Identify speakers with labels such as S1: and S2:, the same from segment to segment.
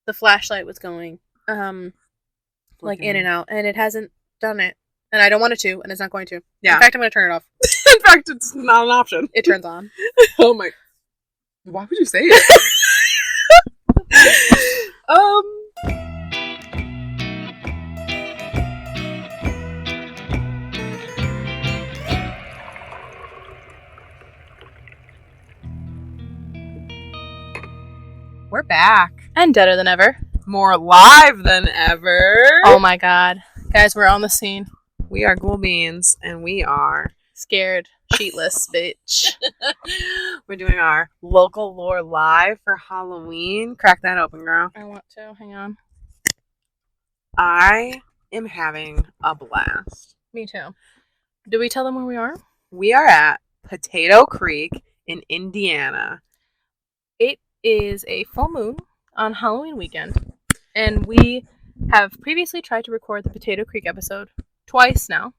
S1: the flashlight was going, like in and out, and it hasn't done it. And I don't want it to, and it's not going to.
S2: Yeah.
S1: In fact, I'm going to turn it off.
S2: In fact, it's not an option.
S1: It turns on.
S2: Oh my. Why would you say it? We're back.
S1: And deader than ever.
S2: More live than ever.
S1: Oh my god. Guys, we're on the scene.
S2: We are Ghoul Beans, and we are
S1: scared sheetless, bitch.
S2: We're doing our local lore live for Halloween. Crack that open, girl.
S1: I want to. Hang on.
S2: I am having a blast.
S1: Me too. Do we tell them where we are?
S2: We are at Potato Creek in Indiana.
S1: It is a full moon on Halloween weekend, and we have previously tried to record the Potato Creek episode twice now.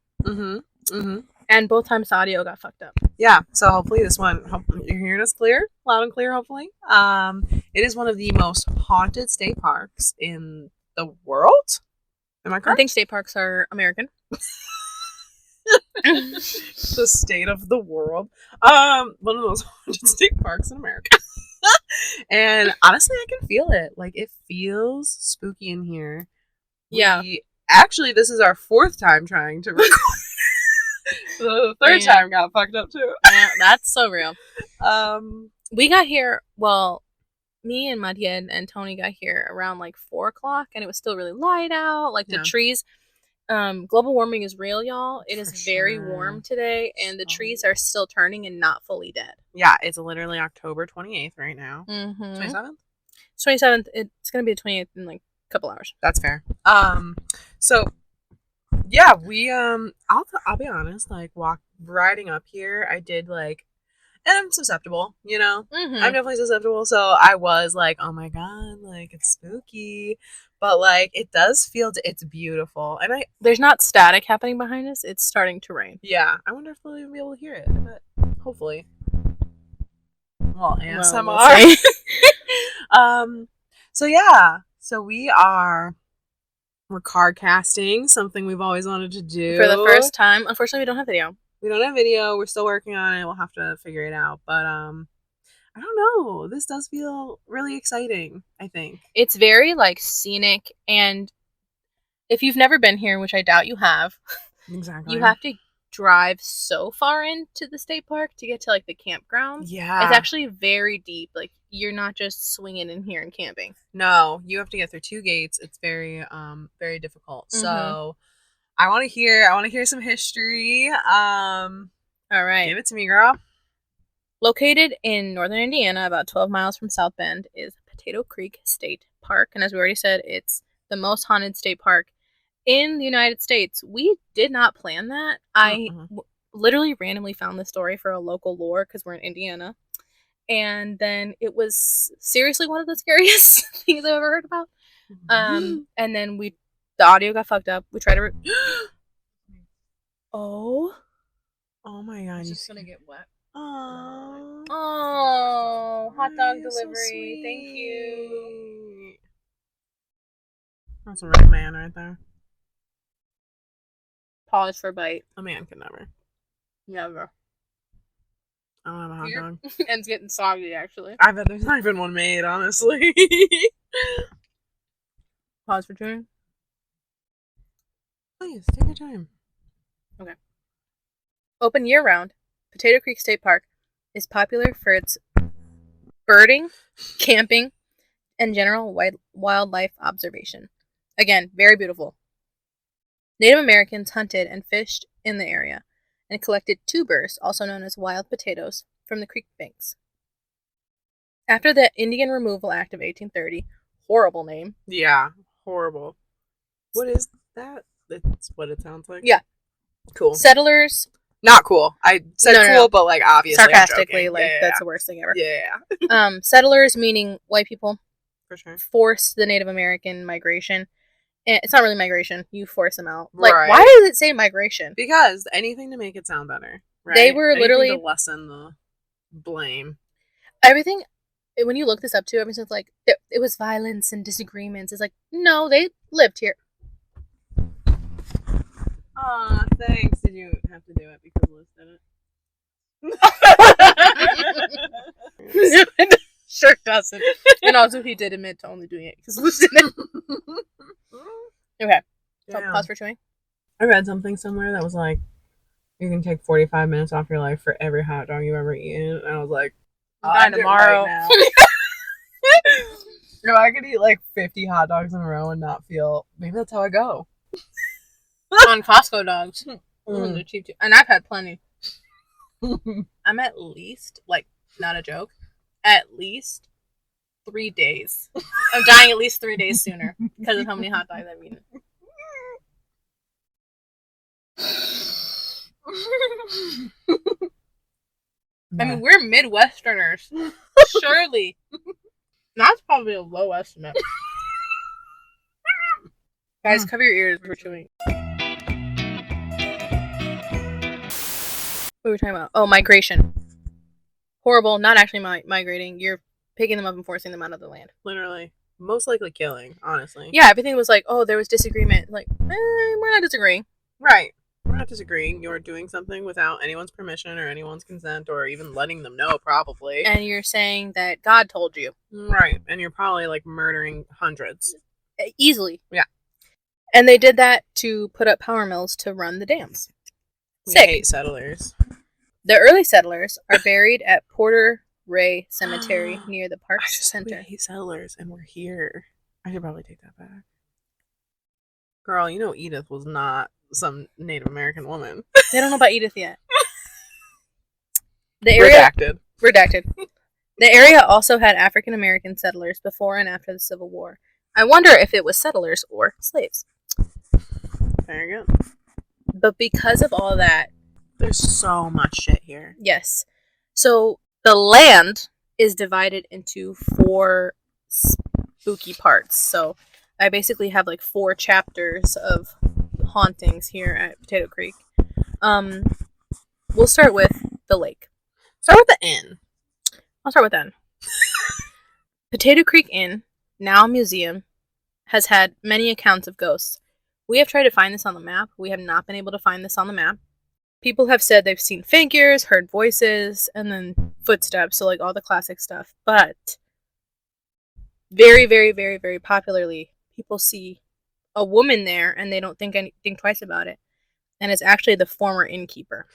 S1: And both times the audio got fucked up.
S2: Yeah, so hopefully this one, you're hearing us clear, loud and clear, hopefully. It is one of the most haunted state parks in the world. Am I correct?
S1: I think state parks are American.
S2: The state of the world. One of the most haunted state parks in America. And honestly, I can feel it. Like, it feels spooky in here.
S1: Yeah.
S2: Actually, this is our fourth time trying to record. The third time got fucked up too.
S1: Yeah, that's so real. We got here, well, me and Madia and Tony got here around like 4 o'clock, and it was still really light out. Like the trees. Global warming is real, y'all. It is very warm today, and the trees are still turning and not fully dead.
S2: Yeah, it's literally October 28th right now. 27th?
S1: 27th. It's going to be the 28th in like a couple hours.
S2: That's fair. So yeah, we I'll be honest, like riding up here, I did like, and I'm susceptible, you know? I'm definitely susceptible, so I was like, oh my god, like, it's spooky. But, like, it does feel, it's beautiful. And
S1: there's not static happening behind us. It's starting to rain.
S2: Yeah. I wonder if we'll even be able to hear it. But hopefully. Well, ASMR. So, yeah. So, we're card casting. Something we've always wanted to do.
S1: For the first time. Unfortunately, we don't have video.
S2: We don't have video. We're still working on it. We'll have to figure it out. But, I don't know. This does feel really exciting, I think.
S1: It's very, like, scenic, and if you've never been here, which I doubt you have,
S2: exactly,
S1: you have to drive so far into the state park to get to, like, the campground.
S2: Yeah.
S1: It's actually very deep. Like, you're not just swinging in here and camping.
S2: No, you have to get through 2 gates. It's very, very difficult. So, I want to hear some history. All
S1: right.
S2: Give it to me, girl.
S1: Located in northern Indiana, about 12 miles from South Bend, is Potato Creek State Park. And as we already said, it's the most haunted state park in the United States. We did not plan that. I literally randomly found this story for a local lore because we're in Indiana. And then it was seriously one of the scariest things I've ever heard about. And then the audio got fucked up. We tried to... Oh my god. It's just going to get wet.
S2: Oh,
S1: hot dog delivery.
S2: So
S1: thank you.
S2: That's a real man right there.
S1: Pause for a bite.
S2: A man can never.
S1: Never.
S2: I don't have a hot dog.
S1: And it's getting soggy, actually.
S2: I bet there's not even one made, honestly.
S1: Pause for chewing.
S2: Please, take your time.
S1: Okay. Open year-round, Potato Creek State Park is popular for its birding, camping, and general wildlife observation. Again, very beautiful. Native Americans hunted and fished in the area and collected tubers, also known as wild potatoes, from the creek banks. After the Indian Removal Act of 1830, horrible name.
S2: Yeah, horrible. What is that? That's what it sounds like?
S1: Yeah.
S2: Cool.
S1: Settlers...
S2: Not cool. I said cool, but like obviously
S1: sarcastically, like that's the worst thing ever.
S2: Yeah.
S1: Settlers, meaning white people,
S2: for sure,
S1: forced the Native American migration. And it's not really migration. You force them out.
S2: Like,
S1: why does it say migration?
S2: Because anything to make it sound better. Right?
S1: They were literally
S2: to lessen the blame.
S1: Everything when you look this up too, everyone's like, it was violence and disagreements. It's like, no, they lived here.
S2: Aw, thanks. Did you have to do it because Liz did
S1: it? Sure doesn't. And also, he did admit to only doing it because Liz did it. Okay. So pause for chewing.
S2: I read something somewhere that was like, you can take 45 minutes off your life for every hot dog you've ever eaten. And I was like,
S1: I'll tomorrow.
S2: Right now. If I could eat like 50 hot dogs in a row and not feel, maybe that's how I go.
S1: On Costco dogs. They're cheap too. And I've had plenty. I'm at least, like, not a joke, at least 3 days. I'm dying at least 3 days sooner because of how many hot dogs I've eaten. I mean, we're Midwesterners. Surely. That's probably a low estimate. Guys, cover your ears for chewing. What were we talking about? Oh, migration. Horrible. Not actually migrating. You're picking them up and forcing them out of the land.
S2: Literally. Most likely killing, honestly.
S1: Yeah, everything was like, oh, there was disagreement. Like, we're not disagreeing.
S2: Right. We're not disagreeing. You're doing something without anyone's permission or anyone's consent or even letting them know, probably.
S1: And you're saying that God told you.
S2: Right. And you're probably, like, murdering hundreds.
S1: Easily.
S2: Yeah.
S1: And they did that to put up power mills to run the dams.
S2: We hate settlers.
S1: The early settlers are buried at Porter Ray Cemetery near the park center.
S2: We hate settlers, and we're here. I should probably take that back. Girl, you know Edith was not some Native American woman.
S1: They don't know about Edith yet. The area, Redacted. The area also had African American settlers before and after the Civil War. I wonder if it was settlers or slaves.
S2: There you go.
S1: But because of all that,
S2: there's so much shit here.
S1: Yes. So the land is divided into 4 spooky parts. So I basically have like 4 chapters of hauntings here at Potato Creek. We'll start with the lake.
S2: Start with the inn.
S1: I'll start with that. Potato Creek Inn, now a museum, has had many accounts of ghosts. We have tried to find this on the map. We have not been able to find this on the map. People have said they've seen figures, heard voices, and then footsteps, so like all the classic stuff. But very, very, very, very popularly, people see a woman there and they don't think anything twice about it. And it's actually the former innkeeper.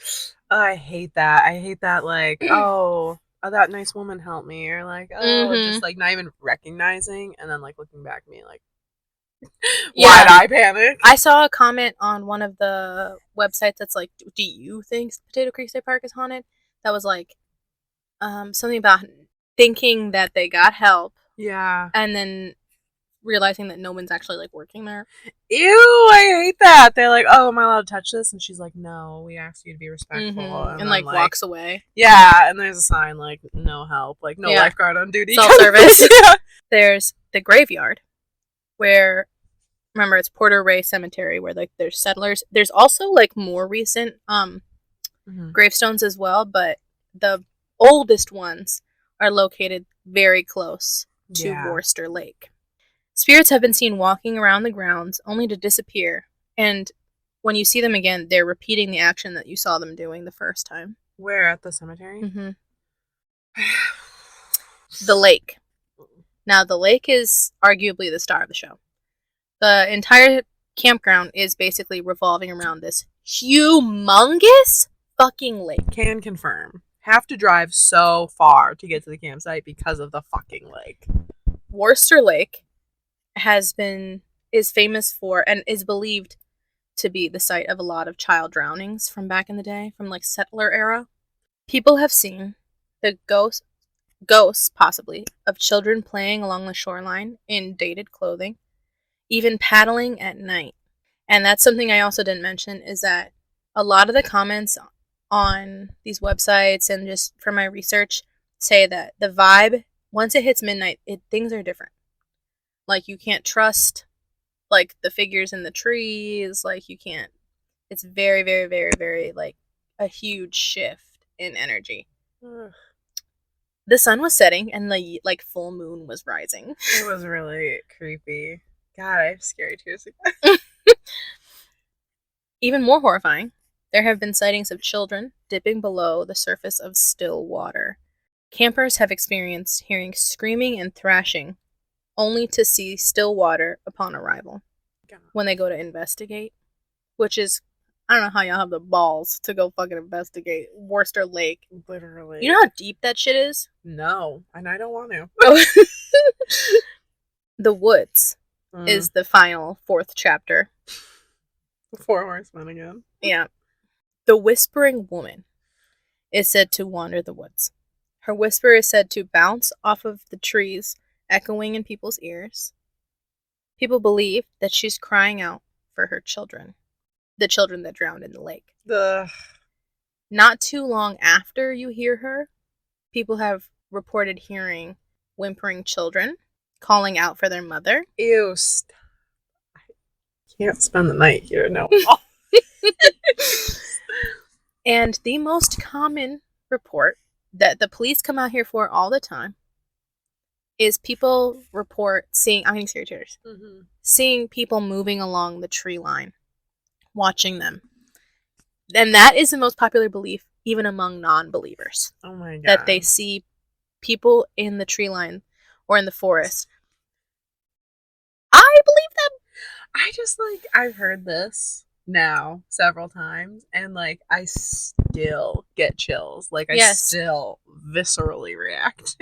S2: I hate that. I hate that, like, oh, that nice woman helped me, or like, just like not even recognizing, and then like looking back at me like, why'd I panic?
S1: I saw a comment on one of the websites that's like, do you think Potato Creek State Park is haunted? That was like something about thinking that they got help.
S2: Yeah.
S1: And then realizing that no one's actually like working there.
S2: Ew, I hate that. They're like, oh, am I allowed to touch this? And she's like, no, we asked you to be respectful.
S1: And like walks away.
S2: Yeah, and there's a sign like, no help, like no lifeguard on duty.
S1: Self-service. Yeah. There's the graveyard where, remember, it's Porter Ray Cemetery where like there's settlers. There's also like more recent gravestones as well, but the oldest ones are located very close to Worcester Lake. Spirits have been seen walking around the grounds only to disappear, and when you see them again, they're repeating the action that you saw them doing the first time.
S2: Where? At the cemetery?
S1: Mm-hmm. The lake. Now, the lake is arguably the star of the show. The entire campground is basically revolving around this humongous fucking lake.
S2: Can confirm. Have to drive so far to get to the campsite because of the fucking lake.
S1: Worcester Lake is famous for and is believed to be the site of a lot of child drownings from back in the day, from like settler era. People have seen the ghosts possibly of children playing along the shoreline in dated clothing, even paddling at night. And that's something I also didn't mention, is that a lot of the comments on these websites and just from my research say that the vibe, once it hits midnight, things are different. Like, you can't trust, like, the figures in the trees. Like, you can't. It's very, very, very, very, like, a huge shift in energy. Ugh. The sun was setting and the full moon was rising.
S2: It was really creepy. God, I have scary tears again.
S1: Even more horrifying, there have been sightings of children dipping below the surface of still water. Campers have experienced hearing screaming and thrashing, only to see still water upon arrival when they go to investigate. Which is, I don't know how y'all have the balls to go fucking investigate Worcester Lake.
S2: Literally.
S1: You know how deep that shit is?
S2: No, and I don't want to.
S1: The Woods is the final 4th chapter.
S2: 4 Horsemen again.
S1: Yeah. The Whispering Woman is said to wander the woods. Her whisper is said to bounce off of the trees, echoing in people's ears. People believe that she's crying out for her children. The children that drowned in the lake. Not too long after you hear her, people have reported hearing whimpering children calling out for their mother.
S2: Ew. I can't spend the night here, no.
S1: And the most common report that the police come out here for all the time is people report seeing, I'm getting scary tears, seeing people moving along the tree line, watching them. And that is the most popular belief, even among non-believers.
S2: Oh my God.
S1: That they see people in the tree line or in the forest. I believe them.
S2: I've heard this now several times, and I still get chills. I still viscerally react.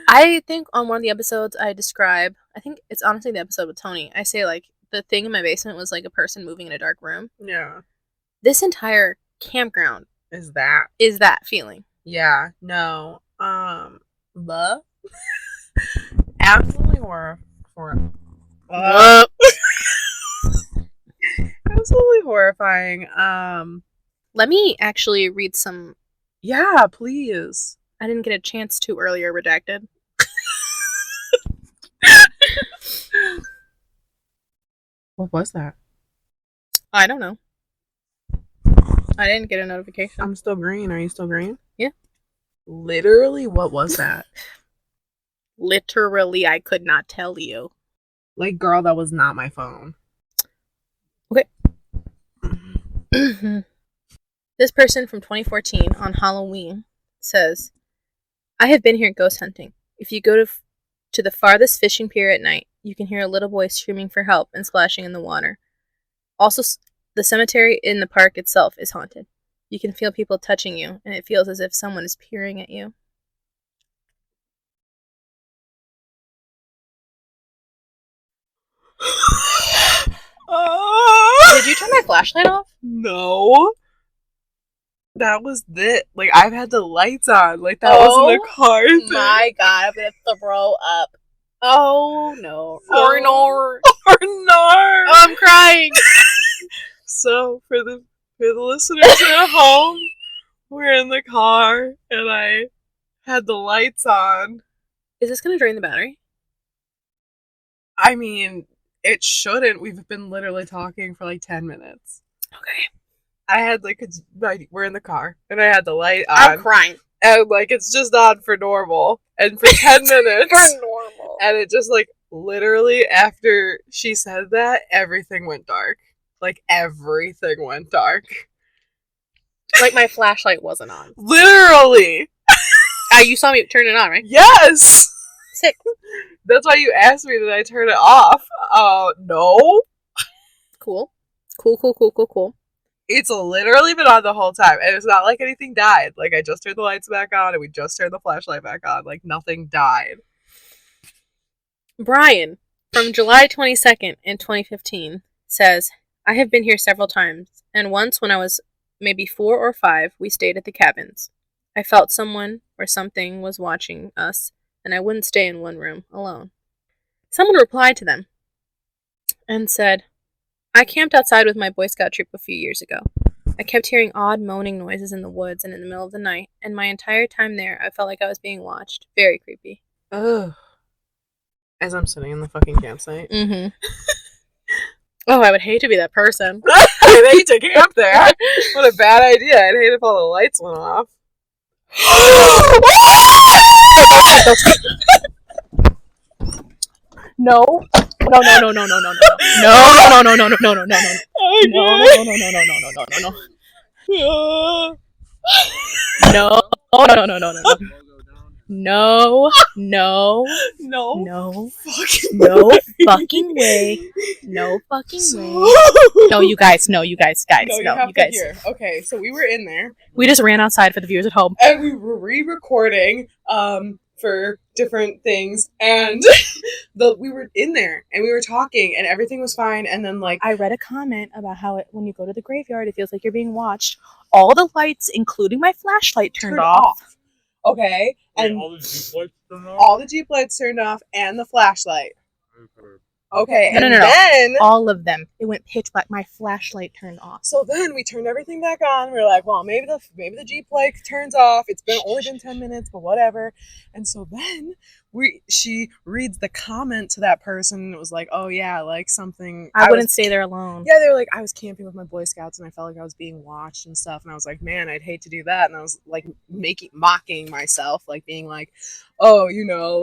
S1: I think on one of the episodes I describe, I think it's honestly the episode with Tony, I say the thing in my basement was a person moving in a dark room.
S2: Yeah.
S1: This entire campground
S2: is that
S1: feeling.
S2: Yeah. No. Love. Absolutely absolutely horrifying.
S1: Let me actually read some.
S2: Yeah, please.
S1: I didn't get a chance to earlier, redacted.
S2: What was that?
S1: I don't know. I didn't get a notification.
S2: I'm still green. Are you still green?
S1: Yeah.
S2: Literally, what was that?
S1: Literally, I could not tell you.
S2: Girl, that was not my phone.
S1: Okay. This person from 2014 on Halloween says, I have been here ghost hunting. If you go to the farthest fishing pier at night, you can hear a little boy screaming for help and splashing in the water. Also, the cemetery in the park itself is haunted. You can feel people touching you, and it feels as if someone is peering at you. Did you turn my flashlight off?
S2: No. That was it. I've had the lights on. That was in the car thing.
S1: My God, I'm gonna throw up. Oh no. Or no.
S2: Oh,
S1: I'm crying.
S2: So for the listeners at home, we're in the car and I had the lights on.
S1: Is this gonna drain the battery?
S2: I mean, it shouldn't. We've been literally talking for 10 minutes.
S1: Okay.
S2: I had we're in the car and I had the light on.
S1: I'm crying.
S2: And it's just on for normal. And for 10 minutes.
S1: For normal.
S2: And it just literally after she said that, everything went dark. Everything went dark.
S1: My flashlight wasn't on.
S2: Literally.
S1: You saw me turn it on, right?
S2: Yes.
S1: Sick.
S2: That's why you asked me, did I turn it off? No.
S1: Cool. Cool.
S2: It's literally been on the whole time. And it's not like anything died. I just turned the lights back on and we just turned the flashlight back on. Nothing died.
S1: Brian, from July 22nd in 2015, says, I have been here several times, and once when I was maybe 4 or 5, we stayed at the cabins. I felt someone or something was watching us, and I wouldn't stay in one room alone. Someone replied to them and said, I camped outside with my Boy Scout troop a few years ago. I kept hearing odd moaning noises in the woods and in the middle of the night, and my entire time there, I felt like I was being watched. Very creepy.
S2: Ugh. As I'm sitting in the fucking campsite.
S1: Mm-hmm. Oh, I would hate to be that person.
S2: I'd hate to camp there. What a bad idea. I'd hate if all the lights went off.
S1: No. No. Fucking way. No fucking way. No, you guys. No, you guys.
S2: Okay, so we were in there.
S1: We just ran outside for the viewers at home.
S2: And we were re-recording for different things, and we were in there and we were talking and everything was fine, and then like
S1: I read a comment about how when you go to the graveyard it feels like you're being watched. All the lights, including my flashlight, turned off.
S2: Okay. And all the Jeep lights turned off and the flashlight. Okay,
S1: no. Then all of them. It went pitch black. My flashlight turned off.
S2: So then we turned everything back on. We were like, well, maybe the Jeep light turns off. It's only been 10 minutes, but whatever. And so then she reads the comment to that person, and it was like, oh yeah, like something.
S1: I wouldn't stay there alone.
S2: Yeah, they were like, I was camping with my Boy Scouts and I felt like I was being watched and stuff. And I was like, man, I'd hate to do that. And I was like mocking myself, like being like, oh,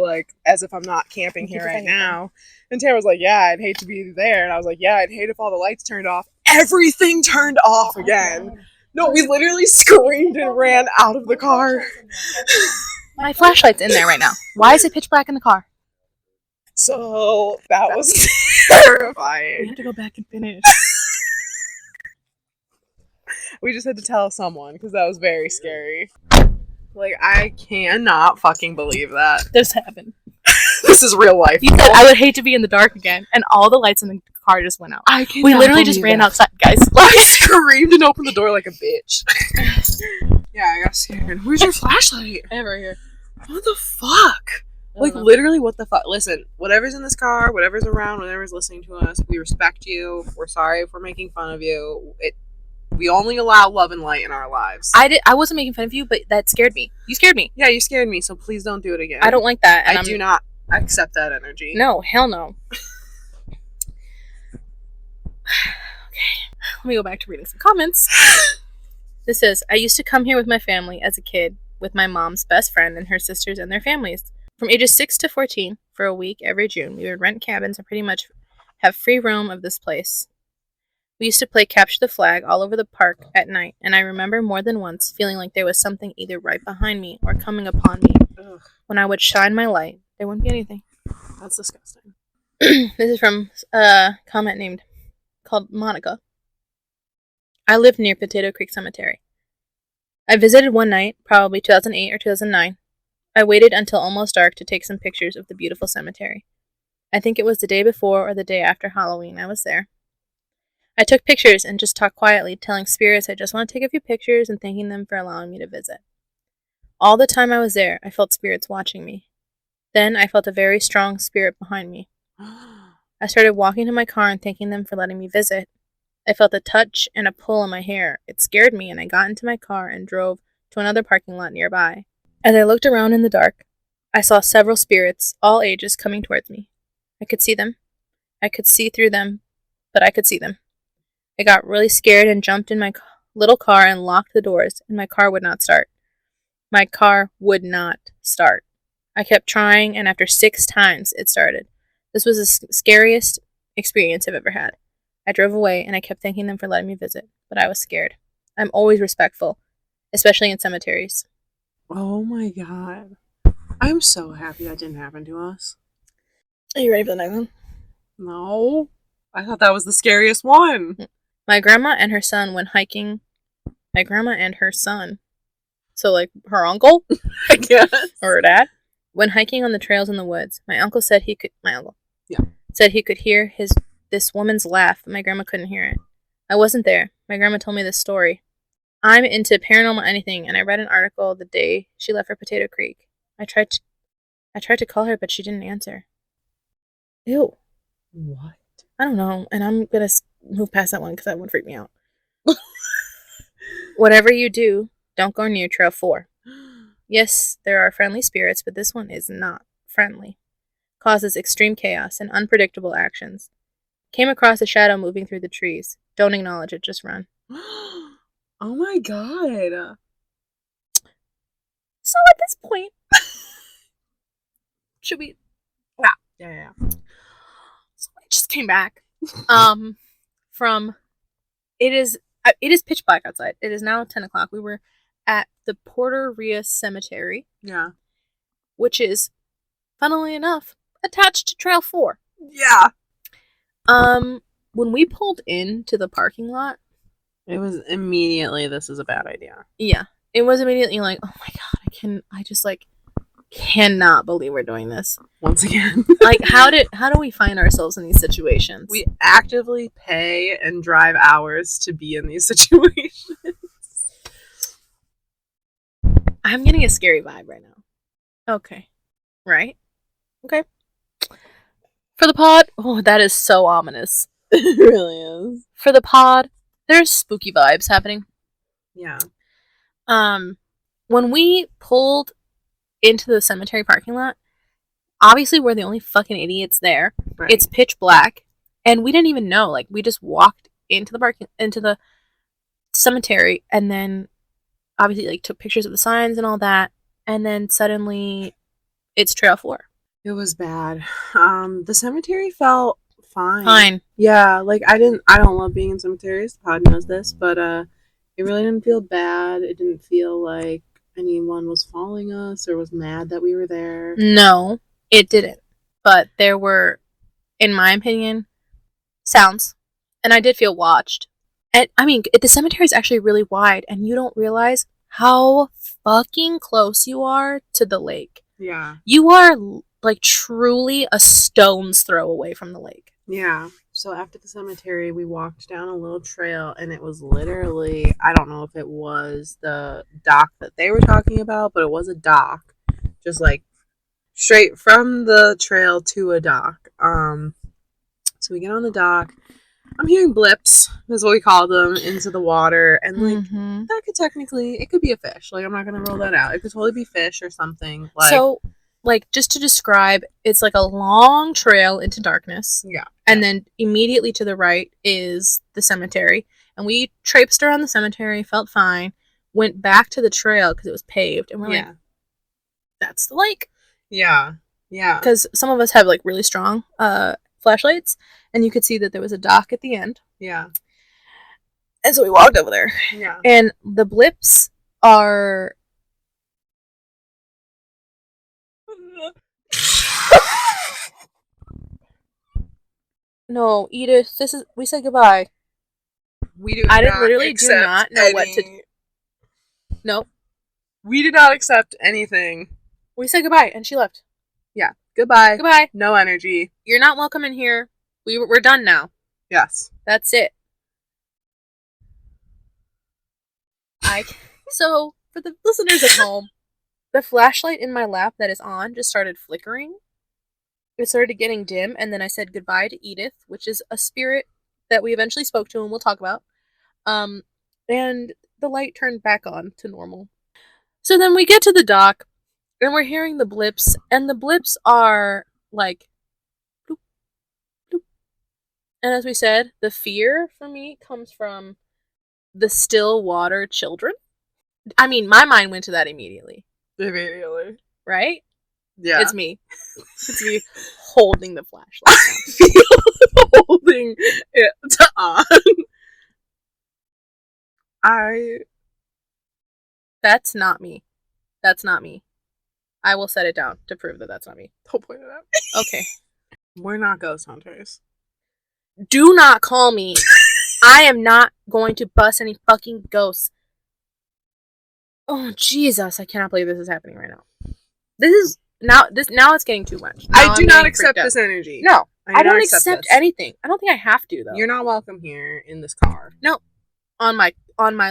S2: like as if I'm not camping here right now. And Tara was like, yeah, I'd hate to be there. And I was like, yeah, I'd hate if all the lights turned off. Everything turned off again. No, we literally screamed and ran out of the car.
S1: My flashlight's in there right now. Why is it pitch black in the car?
S2: So that was terrifying.
S1: We have to go back and finish.
S2: We just had to tell someone because that was very scary. Like, I cannot fucking believe that.
S1: This happened.
S2: This is real life.
S1: You said I would hate to be in the dark again, and all the lights in the car just went out. We literally just ran outside, guys.
S2: I screamed and opened the door like a bitch. Yeah, I got scared. Where's your flashlight?
S1: Over here.
S2: What the fuck? Like, literally, what the fuck? Listen, whatever's in this car, whatever's around, whatever's listening to us, we respect you. We're sorry if we're making fun of you. We only allow love and light in our lives.
S1: I wasn't making fun of you, but that scared me. You scared me.
S2: Yeah, you scared me, so please don't do it again.
S1: I don't like that.
S2: And I do not accept that energy.
S1: No, hell no. Okay, let me go back to reading some comments. This says, I used to come here with my family as a kid with my mom's best friend and her sisters and their families. From ages 6 to 14, for a week every June, we would rent cabins and pretty much have free roam of this place. We used to play capture the flag all over the park at night, and I remember more than once feeling like there was something either right behind me or coming upon me.
S2: Ugh.
S1: When I would shine my light, there wouldn't be anything.
S2: That's disgusting.
S1: This is from a comment called Monica. I live near Potato Creek Cemetery. I visited one night, probably 2008 or 2009. I waited until almost dark to take some pictures of the beautiful cemetery. I think it was the day before or the day after Halloween I was there. I took pictures and just talked quietly, telling spirits I just want to take a few pictures and thanking them for allowing me to visit. All the time I was there, I felt spirits watching me. Then I felt a very strong spirit behind me. I started walking to my car and thanking them for letting me visit. I felt a touch and a pull in my hair. It scared me, and I got into my car and drove to another parking lot nearby. As I looked around in the dark, I saw several spirits, all ages, coming towards me. I could see them. I could see through them, but I could see them. I got really scared and jumped in my little car and locked the doors, and my car would not start. My car would not start. I kept trying, and after 6 times, it started. This was the scariest experience I've ever had. I drove away, and I kept thanking them for letting me visit, but I was scared. I'm always respectful, especially in cemeteries.
S2: Oh my god. I'm so happy that didn't happen to us.
S1: Are you ready for the next one?
S2: No. I thought that was the scariest one.
S1: My grandma and her son went hiking. My grandma and her son. So, like, her uncle?
S2: I guess.
S1: Or her dad? Went hiking on the trails in the woods. My uncle said he could... said he could hear this woman's laugh, but my grandma couldn't hear it. I wasn't there. My grandma told me this story. I'm into paranormal anything, and I read an article the day she left for Potato Creek. I tried to call her, but she didn't answer. Ew.
S2: What?
S1: I don't know, and I'm gonna move past that one because that would freak me out. Whatever you do, don't go near Trail 4. Yes, there are friendly spirits, but this one is not friendly. Causes extreme chaos and unpredictable actions. Came across a shadow moving through the trees. Don't acknowledge it, just run.
S2: Oh my god.
S1: So at this point, Should we?
S2: Yeah.
S1: So I just came back. From it is pitch black outside. It is now 10 o'clock. We were at the Porter Rios Cemetery.
S2: Yeah.
S1: Which is, funnily enough, attached to Trail 4.
S2: Yeah.
S1: When we pulled into the parking lot,
S2: it was immediately, this is a bad idea.
S1: Yeah. It was immediately like, oh my god, I just like cannot believe we're doing this.
S2: Once again.
S1: Like, how do we find ourselves in these situations?
S2: We actively pay and drive hours to be in these situations.
S1: I'm getting a scary vibe right now. Okay. Right? Okay. For the pod, oh, that is so ominous.
S2: It really is.
S1: For the pod, there's spooky vibes happening.
S2: Yeah.
S1: When we pulled into the cemetery parking lot, obviously we're the only fucking idiots there. Right. It's pitch black, and we didn't even know. Like, we just walked into the cemetery, and then obviously like took pictures of the signs and all that, and then suddenly it's Trail 4.
S2: It was bad. The cemetery felt
S1: fine.
S2: Yeah, like I don't love being in cemeteries. The pod knows this, but it really didn't feel bad. It didn't feel like anyone was following us or was mad that we were there.
S1: No, it didn't. But there were, in my opinion, sounds, and I did feel watched. And I mean, the cemetery is actually really wide, and you don't realize how fucking close you are to the lake.
S2: Yeah.
S1: You are like truly a stone's throw away from the lake.
S2: Yeah. So after the cemetery, we walked down a little trail, and it was literally, I don't know if it was the dock that they were talking about, but it was a dock, just like straight from the trail to a dock. So we get on the dock. I'm hearing blips, is what we call them, into the water, and like that could technically, it could be a fish. Like, I'm not gonna rule that out. It could totally be fish or something. Like,
S1: so, like, just to describe, it's like a long trail into darkness.
S2: Yeah.
S1: And then immediately to the right is the cemetery. And we traipsed around the cemetery, felt fine, went back to the trail because it was paved, and we're like, that's the lake.
S2: Yeah. Yeah.
S1: Because some of us have like really strong flashlights, and you could see that there was a dock at the end.
S2: Yeah.
S1: And so we walked over there.
S2: Yeah.
S1: And the blips are... No, Edith, we said goodbye.
S2: I
S1: literally do not know what to... Nope.
S2: We did not accept anything.
S1: We said goodbye, and she left.
S2: Yeah. Goodbye.
S1: Goodbye.
S2: No energy.
S1: You're not welcome in here. We're done now.
S2: Yes.
S1: That's it. So, for the listeners at home, the flashlight in my lap that is on just started flickering. It started getting dim, and then I said goodbye to Edith, which is a spirit that we eventually spoke to and we'll talk about. And the light turned back on to normal. So then we get to the dock, and we're hearing the blips, and the blips are like bloop, bloop. And as we said, the fear for me comes from the still water children. I mean, my mind went to that immediately.
S2: Immediately.
S1: Right?
S2: Yeah.
S1: It's me. It's me holding the flashlight.
S2: Holding it on.
S1: That's not me. That's not me. I will set it down to prove that that's not me.
S2: Don't point it out.
S1: Okay.
S2: We're not ghost hunters.
S1: Do not call me. I am not going to bust any fucking ghosts. Oh, Jesus. I cannot believe this is happening right now. Now it's getting too much.
S2: I do not accept this energy.
S1: No. I don't accept anything. I don't think I have to, though.
S2: You're not welcome here in this car.
S1: No. On my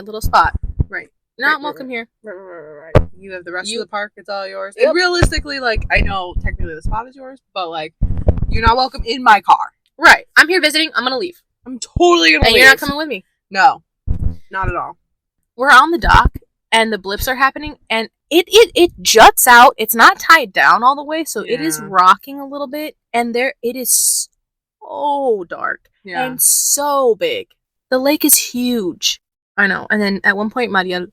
S1: little spot.
S2: Right.
S1: Not welcome here.
S2: Right. You have the rest of the park. It's all yours.
S1: Yep.
S2: And realistically, like, I know technically the spot is yours, but, like, you're not welcome in my car.
S1: Right. I'm here visiting. I'm going to leave.
S2: I'm totally going to leave.
S1: And you're not coming with me.
S2: No. Not at all.
S1: We're on the dock, and the blips are happening, and it juts out. It's not tied down all the way, so it is rocking a little bit, and it is so dark and so big. The lake is huge. I know. And then at one point, Maria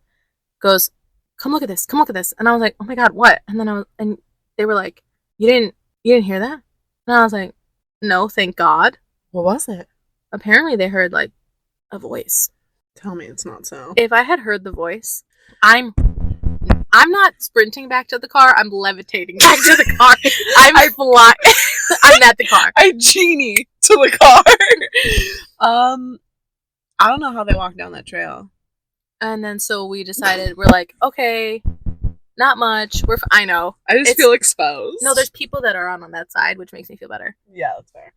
S1: goes, come look at this. And I was like, oh my God, what? And then and they were like, You didn't hear that? And I was like, no, thank God.
S2: What was it?
S1: Apparently they heard like a voice.
S2: Tell me it's not so.
S1: If I had heard the voice, I'm not sprinting back to the car. I'm levitating back to the car. I'm flying. I'm at the car.
S2: I genie to the car. I don't know how they walked down that trail.
S1: And then so we decided, we're like, okay, not much. I know.
S2: I just feel exposed.
S1: No, there's people that are on that side, which makes me feel better.
S2: Yeah, that's fair.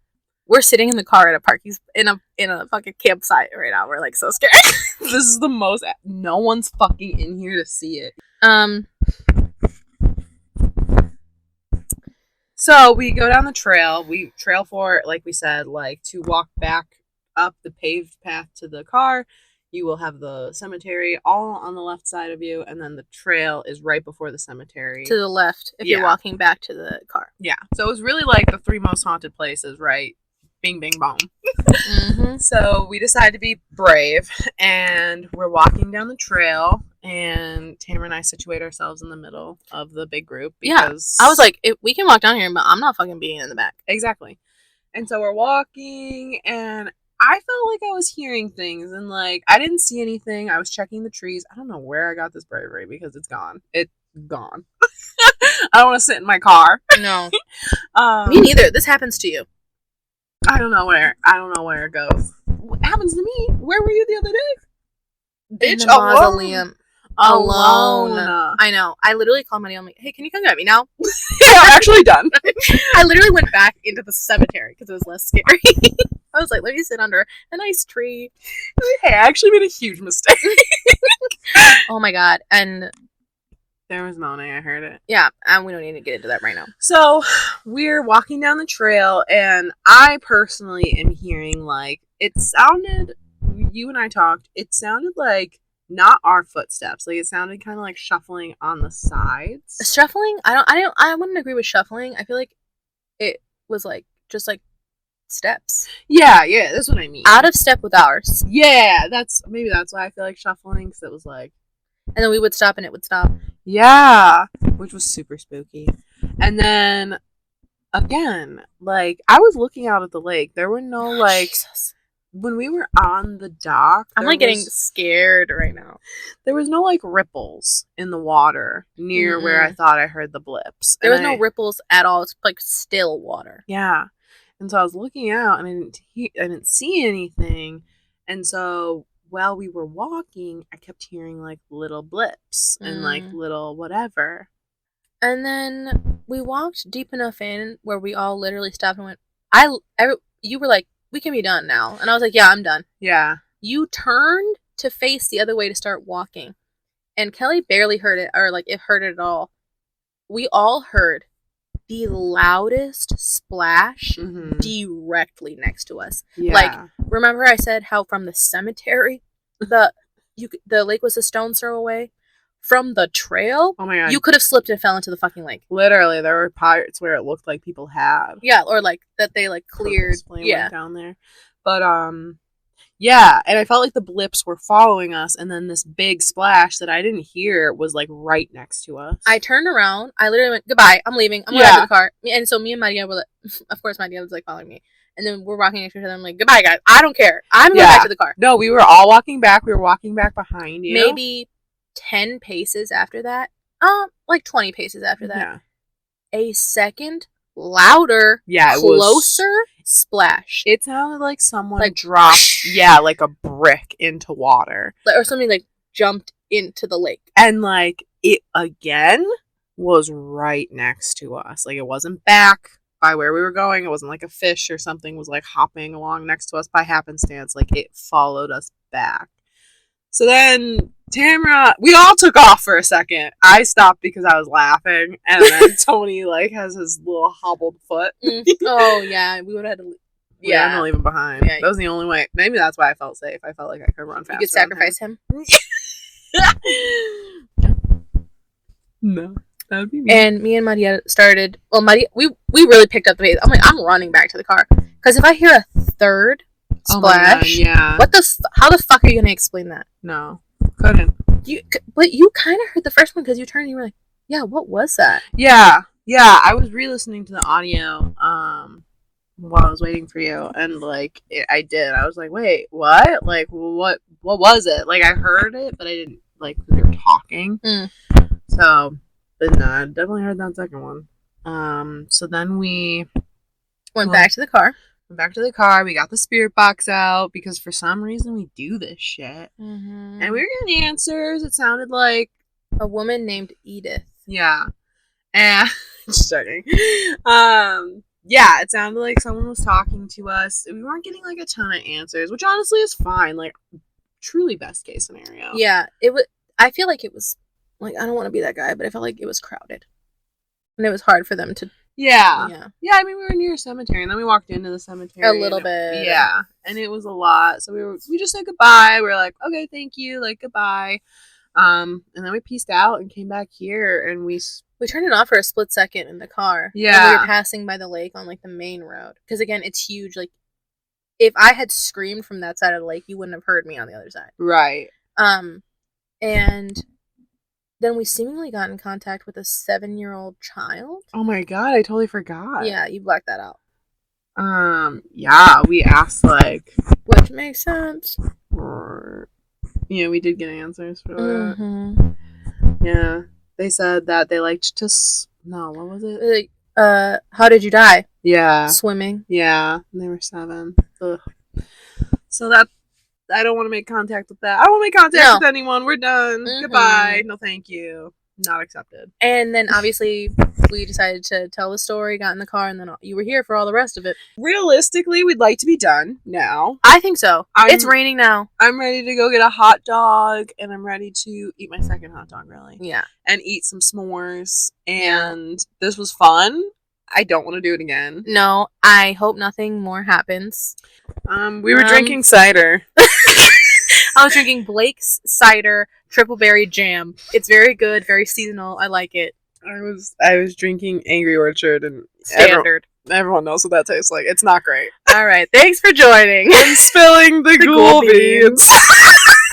S1: We're sitting in the car at a parking in a fucking campsite right now. We're like so scared.
S2: This is the most. No one's fucking in here to see it. So we go down the trail. We trail for, like we said, like to walk back up the paved path to the car. You will have the cemetery all on the left side of you, and then the trail is right before the cemetery.
S1: To the left, if you're walking back to the car.
S2: Yeah. So it was really like the 3 most haunted places, right? Bing, bing, bong. Mm-hmm. So we decided to be brave, and we're walking down the trail, and Tamara and I situate ourselves in the middle of the big group. Because
S1: I was like, we can walk down here, but I'm not fucking being in the back.
S2: Exactly. And so we're walking, and I felt like I was hearing things, and like I didn't see anything. I was checking the trees. I don't know where I got this bravery because it's gone. It's gone. I don't want to sit in my car.
S1: No. Me neither. This happens to you.
S2: I don't know where it goes. What happens to me? Where were you the other day?
S1: Bitch, mausoleum. Alone. I know. I literally called Maddie. I'm like, hey, can you come get me now?
S2: Yeah, I'm actually done.
S1: I literally went back into the cemetery because it was less scary. I was like, let me sit under a nice tree.
S2: Hey, I actually made a huge mistake.
S1: Oh my God. And
S2: there was moaning. I heard it.
S1: Yeah, and we don't need to get into that right now.
S2: So we're walking down the trail, and I personally am hearing like it sounded. You and I talked. It sounded like not our footsteps. Like it sounded kind of like shuffling on the sides.
S1: Shuffling? I wouldn't agree with shuffling. I feel like it was like just like steps.
S2: Yeah, that's what I mean.
S1: Out of step with ours.
S2: Yeah, that's why I feel like shuffling, because it was like.
S1: And then we would stop and it would stop.
S2: Yeah, which was super spooky. And then, again, like, I was looking out at the lake. There were no, like, Jesus. When we were on the dock.
S1: I'm, like, getting scared right now.
S2: There was no, like, ripples in the water near where I thought I heard the blips.
S1: There was no ripples at all. It's, like, still water.
S2: Yeah. And so I was looking out, and I didn't see anything. And so while we were walking, I kept hearing like little blips and like little whatever.
S1: And then we walked deep enough in where we all literally stopped and went, you were like, we can be done now. And I was like, yeah, I'm done.
S2: Yeah.
S1: You turned to face the other way to start walking. And Kelly barely heard it, or like heard it at all. We all heard the loudest splash directly next to us. Yeah. Like, remember I said how from the cemetery, the lake was a stone's throw away? From the trail,
S2: oh my God,
S1: you could have slipped and fell into the fucking lake.
S2: Literally, there were parts where it looked like people had.
S1: Yeah, or like that they like cleared.
S2: Yeah, down there. But yeah, and I felt like the blips were following us, and then this big splash that I didn't hear was like right next to us.
S1: I turned around. I literally went, goodbye, I'm leaving. I'm going to the car. And so me and Maria were like, of course, Maria was like following me. And then we're walking next to each other. I'm like, goodbye, guys. I don't care. I'm going back to the car.
S2: No, we were all walking back. We were walking back behind you.
S1: Maybe 10 paces after that. Like 20 paces after that.
S2: Yeah.
S1: A second louder, closer splash.
S2: It sounded like someone like dropped, like a brick into water.
S1: Or something like jumped into the lake.
S2: And like it again was right next to us. Like it wasn't back by where we were going. It wasn't like a fish or something was like hopping along next to us by happenstance. Like it followed us back. So then Tamara, we all took off for a second. I stopped because I was laughing, and then Tony like has his little hobbled foot.
S1: Oh yeah, we would have had to.
S2: Yeah, I'm gonna leave him behind. Yeah, that was the only way. Maybe that's why I felt safe. I felt like I could run faster.
S1: You could sacrifice him.
S2: No, that would be me.
S1: And me and Maria started. Well, Maria, we really picked up the pace. I'm like, I'm running back to the car because if I hear a third splash,
S2: yeah.
S1: How the fuck are you gonna explain that?
S2: No, couldn't.
S1: But you kind of heard the first one because you turned and you were like, yeah, what was that?
S2: Yeah, Yeah, I was re-listening to the audio while I was waiting for you, and like I did. I was like, wait, what? Like, what was it? Like, I heard it, but I didn't like we were talking. So, but no, I definitely heard that second one. So then we
S1: went back to the car.
S2: We got the spirit box out because for some reason we do this shit, and we were getting answers. It sounded like
S1: a woman named Edith.
S2: Yeah, and just joking. Yeah, it sounded like someone was talking to us. We weren't getting like a ton of answers, which honestly is fine. Like, truly best case scenario.
S1: Yeah, it was. I feel like it was like, I don't want to be that guy, but I felt like it was crowded, and it was hard for them to.
S2: Yeah. I mean, we were near a cemetery, and then we walked into the cemetery
S1: a little bit.
S2: Yeah, and it was a lot. So we just said goodbye. We were like, okay, thank you, like goodbye. And then we pieced out and came back here, and we
S1: turned it off for a split second in the car.
S2: Yeah.
S1: And we were passing by the lake on like the main road, because again, it's huge. Like, if I had screamed from that side of the lake, you wouldn't have heard me on the other side.
S2: Right.
S1: And then we seemingly got in contact with a 7-year-old child.
S2: Oh my god, I totally forgot.
S1: Yeah, you blacked that out.
S2: Yeah, we asked like,
S1: which makes sense.
S2: Or, we did get answers for that. Yeah, they said that they liked to. No, what was it?
S1: Like, how did you die?
S2: Yeah,
S1: swimming.
S2: Yeah, and they were 7. Ugh. So that. I don't want to make contact with that. I don't want to make contact with anyone. We're done. Goodbye. No, thank you. Not accepted.
S1: And then obviously we decided to tell the story, got in the car, and then you were here for all the rest of it.
S2: Realistically, we'd like to be done now.
S1: I think so. It's raining now.
S2: I'm ready to go get a hot dog, and I'm ready to eat my second hot dog, really.
S1: Yeah.
S2: And eat some s'mores. And this was fun. I don't want to do it again.
S1: No, I hope nothing more happens.
S2: We were drinking cider.
S1: I was drinking Blake's cider triple berry jam. It's very good, very seasonal. I like it.
S2: I was drinking Angry Orchard, and
S1: standard.
S2: Everyone knows what that tastes like. It's not great.
S1: All right, thanks for joining
S2: and spilling the ghoul beans.